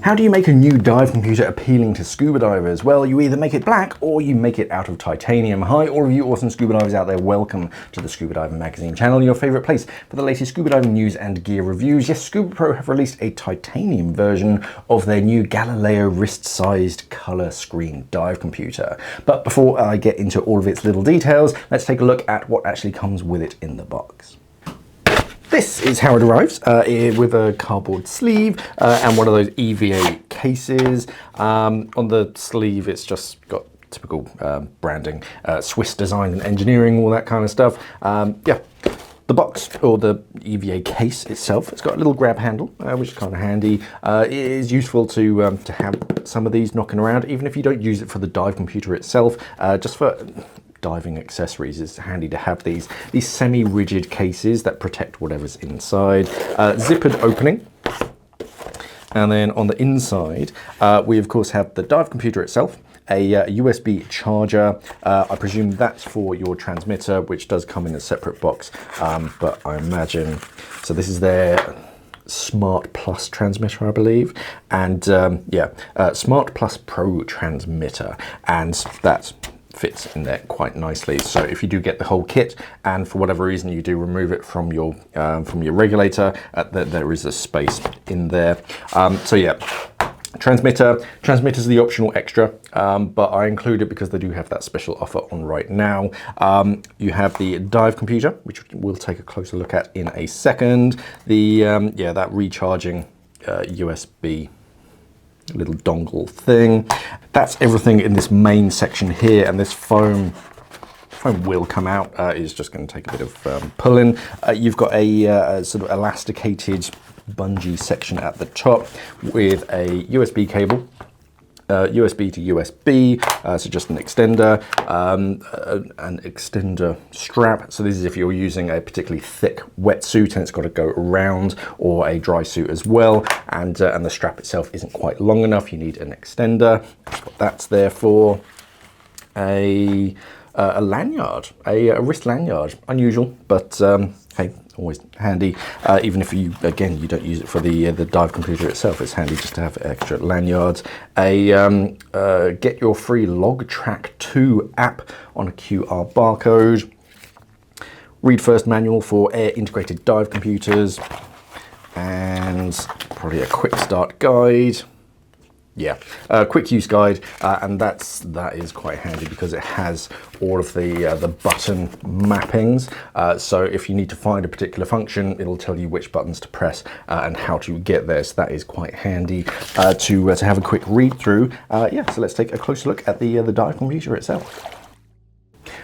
How do you make a new dive computer appealing to scuba divers? Well, you either make it black or you make it out of titanium. Hi, all of you awesome scuba divers out there. Welcome to the Scuba Diver Magazine channel, your favorite place for the latest scuba diving news and gear reviews. Yes, Scubapro have released a titanium version of their new Galileo wrist-sized color screen dive computer. But before I get into all of its little details, let's take a look at what actually comes with it in the box. This is how it arrives, with a cardboard sleeve and one of those EVA cases. On the sleeve, it's just got typical branding, Swiss design and engineering, all that kind of stuff. Yeah, the box, or the EVA case itself, it's got a little grab handle, which is kind of handy. It is useful to have some of these knocking around, even if you don't use it for the dive computer itself, just for diving accessories. It's handy to have these semi-rigid cases that protect whatever's inside. Zippered opening. And then on the inside, we of course have the dive computer itself, a USB charger. I presume that's for your transmitter, which does come in a separate box, but I imagine, so this is their Smart Plus transmitter, I believe, and yeah, Smart Plus Pro transmitter, and that fits in there quite nicely. So if you do get the whole kit and for whatever reason you do remove it from your regulator, there is a space in there. So yeah, transmitter's the optional extra, but I include it because they do have that special offer on right now. You have the dive computer, which we'll take a closer look at in a second. The yeah, that recharging USB little dongle thing. That's everything in this main section here, and this foam will come out. It's just going to take a bit of pulling. You've got a sort of elasticated bungee section at the top with a USB cable, USB to USB, so just an extender strap. So this is if you're using a particularly thick wetsuit and it's got to go around, or a dry suit as well, and the strap itself isn't quite long enough, you need an extender. That's what that's there for. A lanyard, a wrist lanyard. Unusual, but hey, always handy. Even if you don't use it for the dive computer itself, it's handy just to have extra lanyards. A get your free LogTrack 2 app on a QR barcode. Read first manual for air integrated dive computers, and probably a quick start guide. Yeah, quick use guide, and that is quite handy because it has all of the button mappings. So if you need to find a particular function, it'll tell you which buttons to press and how to get there. So that is quite handy to have a quick read through. Yeah, so let's take a closer look at the dive computer itself.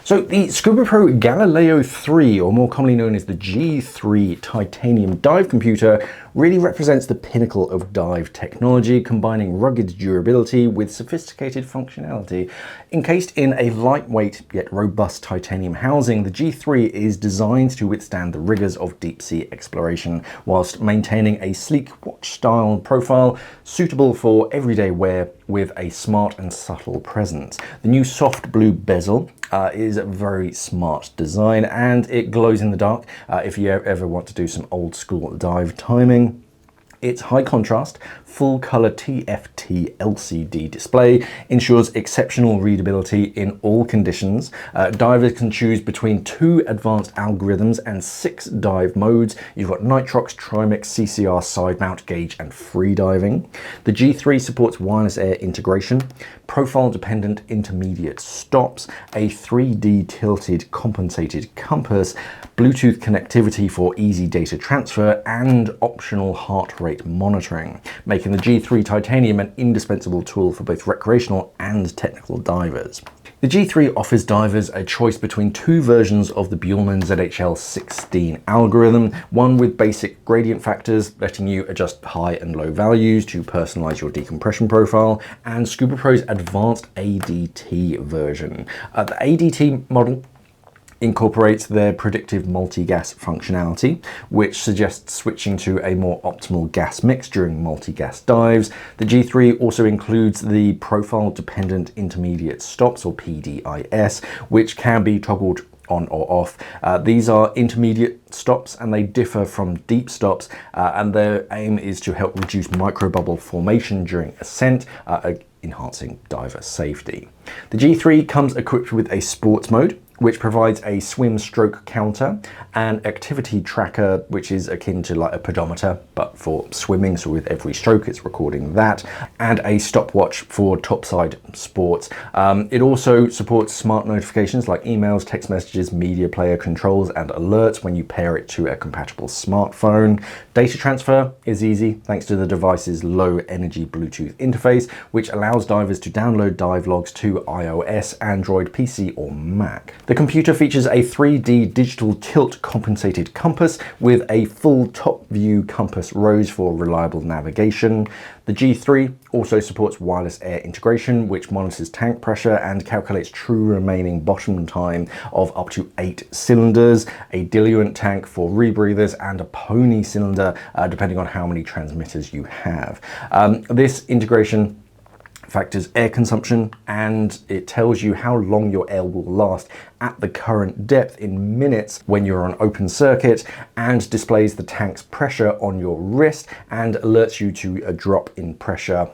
So the Scubapro Galileo 3, or more commonly known as the G3 Titanium dive computer, really represents the pinnacle of dive technology, combining rugged durability with sophisticated functionality. Encased in a lightweight yet robust titanium housing, the G3 is designed to withstand the rigors of deep-sea exploration, whilst maintaining a sleek watch-style profile suitable for everyday wear with a smart and subtle presence. The new soft blue bezel is a very smart design, and it glows in the dark if you ever want to do some old school dive timing. Its high contrast, full color TFT LCD display ensures exceptional readability in all conditions. Divers can choose between 2 advanced algorithms and 6 dive modes. You've got nitrox, trimix, CCR, side mount, gauge, and free diving. The G3 supports wireless air integration, profile dependent intermediate stops, a 3D tilted compensated compass, Bluetooth connectivity for easy data transfer, and optional heart rate monitoring, making the G3 Titanium an indispensable tool for both recreational and technical divers. The G3 offers divers a choice between 2 versions of the Bjornman ZHL16 algorithm, one with basic gradient factors, letting you adjust high and low values to personalize your decompression profile, and Scubapro's advanced ADT version. The ADT model incorporates their predictive multi-gas functionality, which suggests switching to a more optimal gas mix during multi-gas dives. The G3 also includes the profile dependent intermediate stops, or PDIS, which can be toggled on or off. These are intermediate stops and they differ from deep stops, and their aim is to help reduce microbubble formation during ascent, enhancing diver safety. The G3 comes equipped with a sports mode, which provides a swim stroke counter, an activity tracker, which is akin to like a pedometer, but for swimming, so with every stroke it's recording that, and a stopwatch for topside sports. It also supports smart notifications like emails, text messages, media player controls, and alerts when you pair it to a compatible smartphone. Data transfer is easy thanks to the device's low energy Bluetooth interface, which allows divers to download dive logs to iOS, Android, PC, or Mac. The computer features a 3D digital tilt compensated compass with a full top view compass rose for reliable navigation. The G3 also supports wireless air integration, which monitors tank pressure and calculates true remaining bottom time of up to 8 cylinders, a diluent tank for rebreathers, and a pony cylinder, depending on how many transmitters you have. This integration factors air consumption, and it tells you how long your air will last at the current depth in minutes when you're on open circuit, and displays the tank's pressure on your wrist and alerts you to a drop in pressure.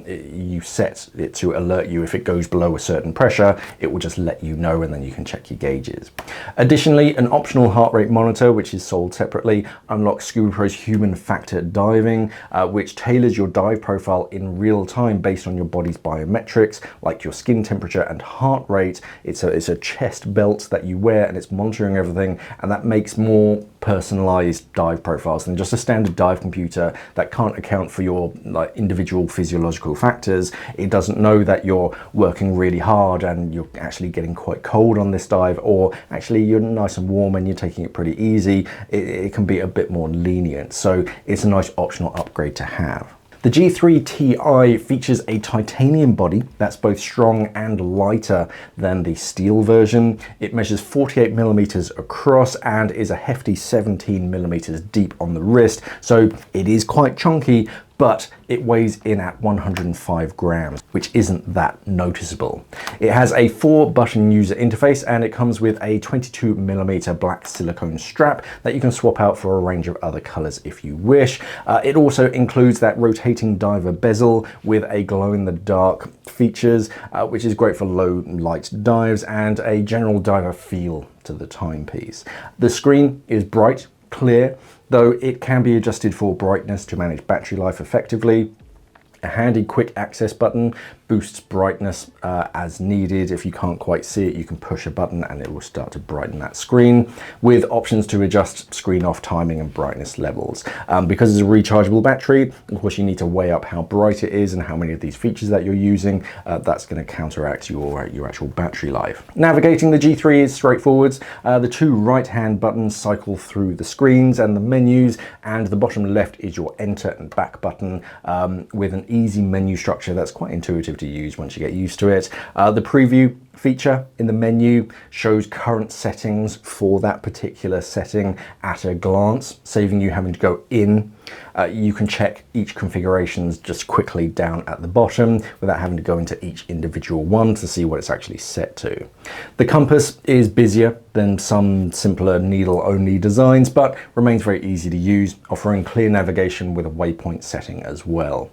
You set it to alert you if it goes below a certain pressure. It will just let you know, and then you can check your gauges. Additionally, an optional heart rate monitor, which is sold separately, unlocks Scubapro's human factor diving, which tailors your dive profile in real time based on your body's biometrics, like your skin temperature and heart rate. It's a chest belt that you wear, and it's monitoring everything, and that makes more personalized dive profiles than just a standard dive computer that can't account for your like individual physiological factors. It doesn't know that you're working really hard and you're actually getting quite cold on this dive, or actually you're nice and warm and you're taking it pretty easy. It can be a bit more lenient, so it's a nice optional upgrade to have. The G3 Ti features a titanium body that's both strong and lighter than the steel version. It measures 48 millimeters across and is a hefty 17 millimeters deep on the wrist, so it is quite chunky, but it weighs in at 105 grams, which isn't that noticeable. It has a 4-button user interface, and it comes with a 22 millimeter black silicone strap that you can swap out for a range of other colors if you wish. It also includes that rotating diver bezel with a glow-in-the-dark features, which is great for low light dives, and a general diver feel to the timepiece. The screen is bright, clear, though it can be adjusted for brightness to manage battery life effectively. A handy quick access button boosts brightness as needed. If you can't quite see it, you can push a button and it will start to brighten that screen, with options to adjust screen off timing and brightness levels. Because it's a rechargeable battery, of course you need to weigh up how bright it is and how many of these features that you're using. That's going to counteract your actual battery life. Navigating the G3 is straightforward. The 2 right-hand buttons cycle through the screens and the menus, and the bottom left is your enter and back button, with an easy menu structure that's quite intuitive to use once you get used to it. The preview feature in the menu shows current settings for that particular setting at a glance, saving you having to go in. You can check each configurations just quickly down at the bottom without having to go into each individual one to see what it's actually set to. The compass is busier than some simpler needle-only designs, but remains very easy to use, offering clear navigation with a waypoint setting as well.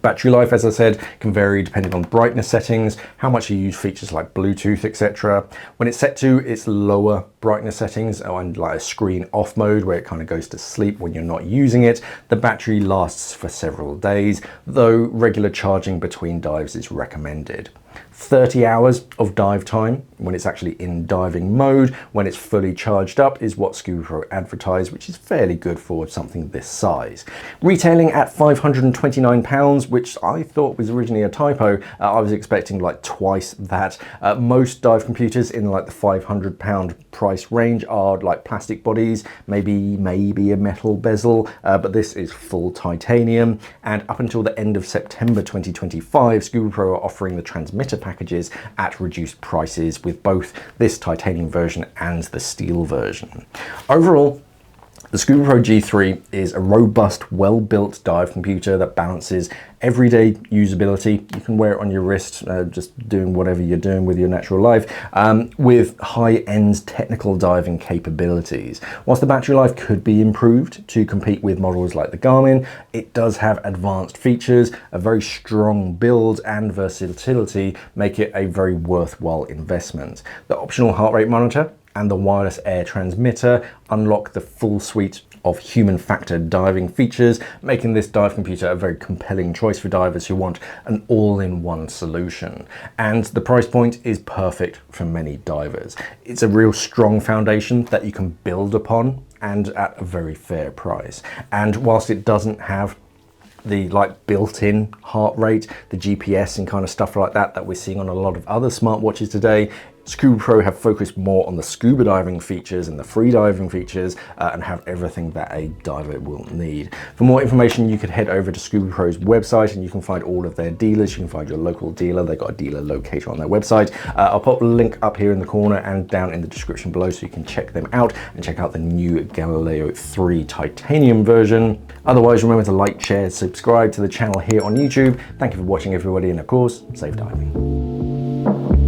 Battery life, as I said, can vary depending on brightness settings, how much you use features like Bluetooth, etc. When it's set to its lower brightness settings, and like a screen off mode where it kind of goes to sleep when you're not using it, the battery lasts for several days, though regular charging between dives is recommended. 30 hours of dive time when it's actually in diving mode, when it's fully charged up, is what Scubapro advertised, which is fairly good for something this size. Retailing at £529, which I thought was originally a typo. I was expecting like twice that. Most dive computers in like the £500 price range are like plastic bodies, maybe a metal bezel, but this is full titanium. And up until the end of September 2025, Scubapro are offering the transmitter packages at reduced prices with both this titanium version and the steel version. Overall, The Scubapro G3 is a robust, well-built dive computer that balances everyday usability. You can wear it on your wrist, just doing whatever you're doing with your natural life, with high-end technical diving capabilities. Whilst the battery life could be improved to compete with models like the Garmin, it does have advanced features, a very strong build, and versatility make it a very worthwhile investment. The optional heart rate monitor and the wireless air transmitter unlock the full suite of human factor diving features, making this dive computer a very compelling choice for divers who want an all-in-one solution. And the price point is perfect for many divers. It's a real strong foundation that you can build upon, and at a very fair price. And whilst it doesn't have the built-in heart rate, the GPS and kind of stuff like that we're seeing on a lot of other smartwatches today, Scubapro have focused more on the scuba diving features and the free diving features and have everything that a diver will need. For more information, you could head over to Scubapro's website and you can find all of their dealers. You can find your local dealer. They've got a dealer locator on their website. I'll pop a link up here in the corner and down in the description below so you can check them out and check out the new Galileo 3 Titanium version. Otherwise, remember to like, share, subscribe to the channel here on YouTube. Thank you for watching, everybody, and of course, safe diving.